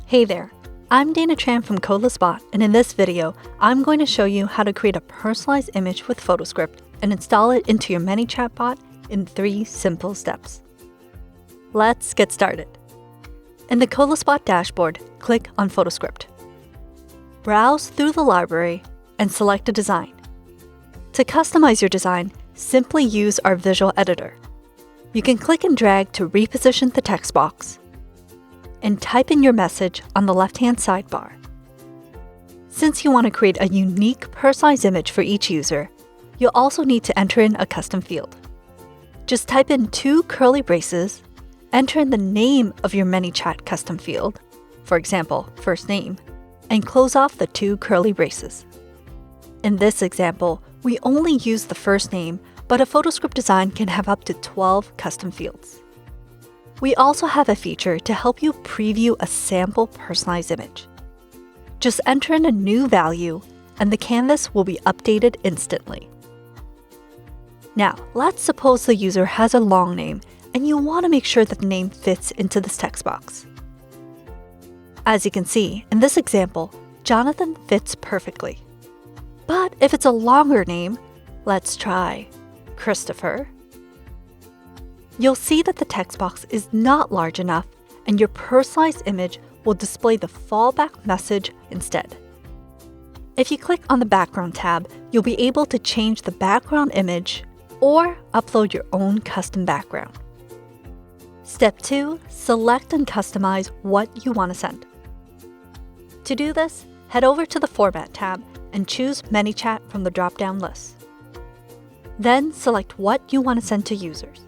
Hey there, I'm Dana Tran from CodelessBot, and in this video, I'm going to show you how to create a personalized image with FotoScript and install it into your ManyChat bot in 3 simple steps. Let's get started. In the CodelessBot dashboard, click on FotoScript. Browse through the library and select a design. To customize your design, simply use our visual editor. You can click and drag to reposition the text box and type in your message on the left-hand sidebar. Since you want to create a unique personalized image for each user, you'll also need to enter in a custom field. Just type in 2 curly braces, enter in the name of your ManyChat custom field, for example, first name, and close off the 2 curly braces. In this example, we only use the first name, but a FotoScript design can have up to 12 custom fields. We also have a feature to help you preview a sample personalized image. Just enter in a new value, and the canvas will be updated instantly. Now, let's suppose the user has a long name, and you want to make sure that the name fits into this text box. As you can see, in this example, Jonathan fits perfectly. But if it's a longer name, let's try Christopher. You'll see that the text box is not large enough, and your personalized image will display the fallback message instead. If you click on the Background tab, you'll be able to change the background image or upload your own custom background. Step 2, select and customize what you want to send. To do this, head over to the Format tab and choose ManyChat from the drop-down list. Then select what you want to send to users.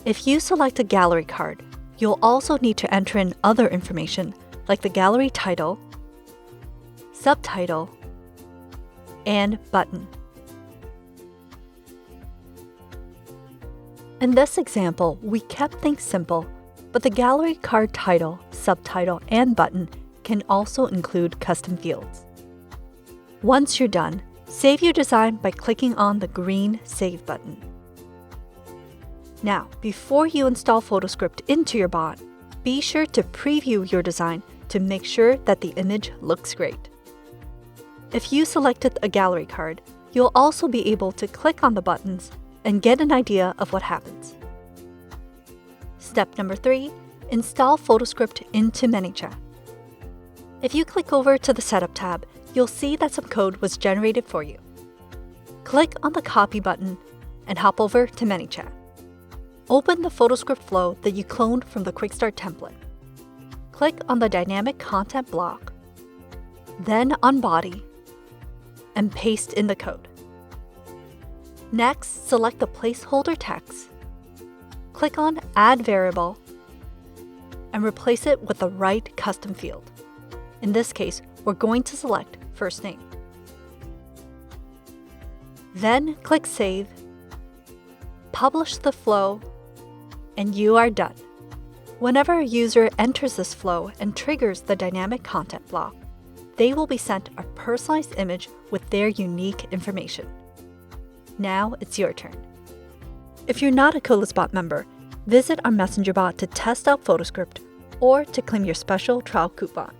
If you select a gallery card, you'll also need to enter in other information like the gallery title, subtitle, and button. In this example, we kept things simple, but the gallery card title, subtitle, and button can also include custom fields. Once you're done, save your design by clicking on the green Save button. Now, before you install FotoScript into your bot, be sure to preview your design to make sure that the image looks great. If you selected a gallery card, you'll also be able to click on the buttons and get an idea of what happens. Step number 3, install FotoScript into ManyChat. If you click over to the Setup tab, you'll see that some code was generated for you. Click on the Copy button and hop over to ManyChat. Open the FotoScript flow that you cloned from the Quick Start template. Click on the Dynamic Content block, then on Body, and paste in the code. Next, select the placeholder text, click on Add Variable, and replace it with the right custom field. In this case, we're going to select first name. Then click Save, publish the flow, and you are done. Whenever a user enters this flow and triggers the dynamic content block, they will be sent a personalized image with their unique information. Now it's your turn. If you're not a CodelessBot member, visit our Messenger bot to test out FotoScript or to claim your special trial coupon.